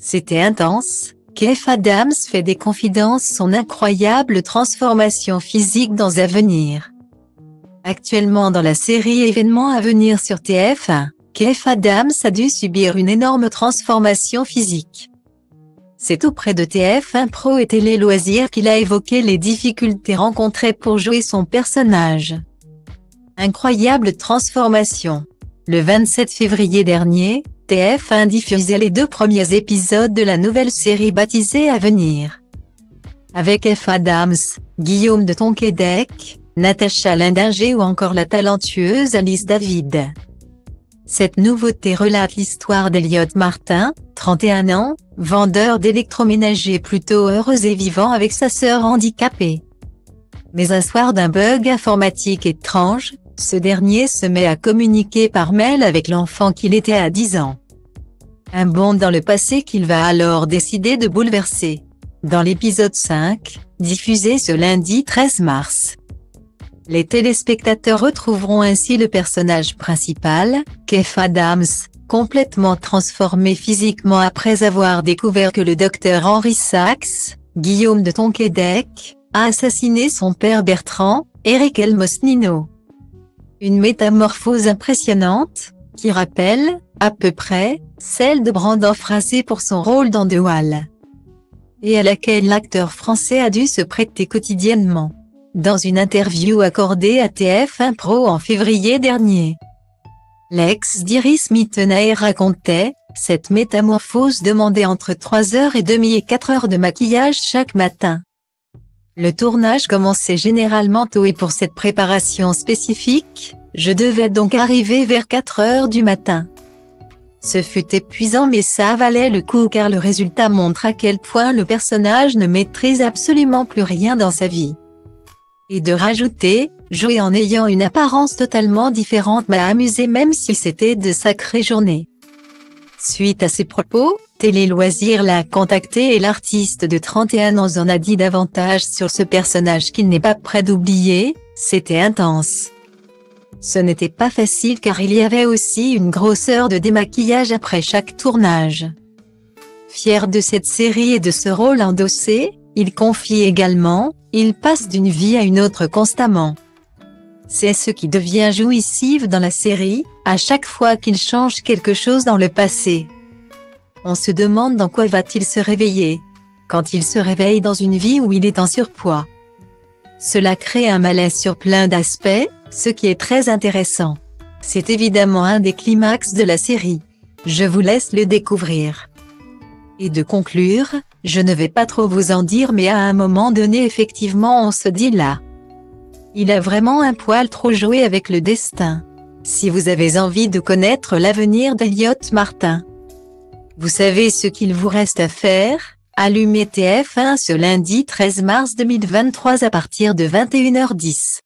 C'était intense. Kev Adams fait des confidences son incroyable transformation physique dans Avenir. Actuellement dans la série Événements à venir sur TF1, Kev Adams a dû subir une énorme transformation physique. C'est auprès de TF1 Pro et Télé Loisirs qu'il a évoqué les difficultés rencontrées pour jouer son personnage. Incroyable transformation. Le 27 février dernier, TF1 diffusait les 2 premiers épisodes de la nouvelle série baptisée Avenir. Avec Kev Adams, Guillaume de Tonquédec, Natacha Lindinger ou encore la talentueuse Alice David. Cette nouveauté relate l'histoire d'Elliot Martin, 31 ans, vendeur d'électroménager plutôt heureux et vivant avec sa sœur handicapée. Mais un soir d'un bug informatique étrange, ce dernier se met à communiquer par mail avec l'enfant qu'il était à 10 ans. Un bond dans le passé qu'il va alors décider de bouleverser. Dans l'épisode 5, diffusé ce lundi 13 mars. Les téléspectateurs retrouveront ainsi le personnage principal, Kev Adams, complètement transformé physiquement après avoir découvert que le docteur Henry Sachs, Guillaume de Tonquédec, a assassiné son père Bertrand, Eric Elmosnino. Une métamorphose impressionnante, qui rappelle, à peu près, celle de Brandon Fraser pour son rôle dans The Wall. Et à laquelle l'acteur français a dû se prêter quotidiennement. Dans une interview accordée à TF1 Pro en février dernier, l'ex d'Iris Mittenaere racontait, cette métamorphose demandait entre 3h30 et 4h de maquillage chaque matin. Le tournage commençait généralement tôt et pour cette préparation spécifique, je devais donc arriver vers 4h du matin. Ce fut épuisant mais ça valait le coup car le résultat montre à quel point le personnage ne maîtrise absolument plus rien dans sa vie. Et de rajouter, jouer en ayant une apparence totalement différente m'a amusé même si c'était de sacrées journées. Suite à ces propos, Télé Loisirs l'a contacté et l'artiste de 31 ans en a dit davantage sur ce personnage qu'il n'est pas prêt d'oublier, c'était intense. Ce n'était pas facile car il y avait aussi une grosse heure de démaquillage après chaque tournage. Fier de cette série et de ce rôle endossé, il confie également, il passe d'une vie à une autre constamment. C'est ce qui devient jouissif dans la série, à chaque fois qu'il change quelque chose dans le passé. On se demande dans quoi va-t-il se réveiller, quand il se réveille dans une vie où il est en surpoids. Cela crée un malaise sur plein d'aspects, ce qui est très intéressant. C'est évidemment un des climax de la série. Je vous laisse le découvrir. Et de conclure, je ne vais pas trop vous en dire mais à un moment donné effectivement on se dit là. Il a vraiment un poil trop joué avec le destin. Si vous avez envie de connaître l'avenir d'Elliot Martin, vous savez ce qu'il vous reste à faire, allumez TF1 ce lundi 13 mars 2023 à partir de 21h10.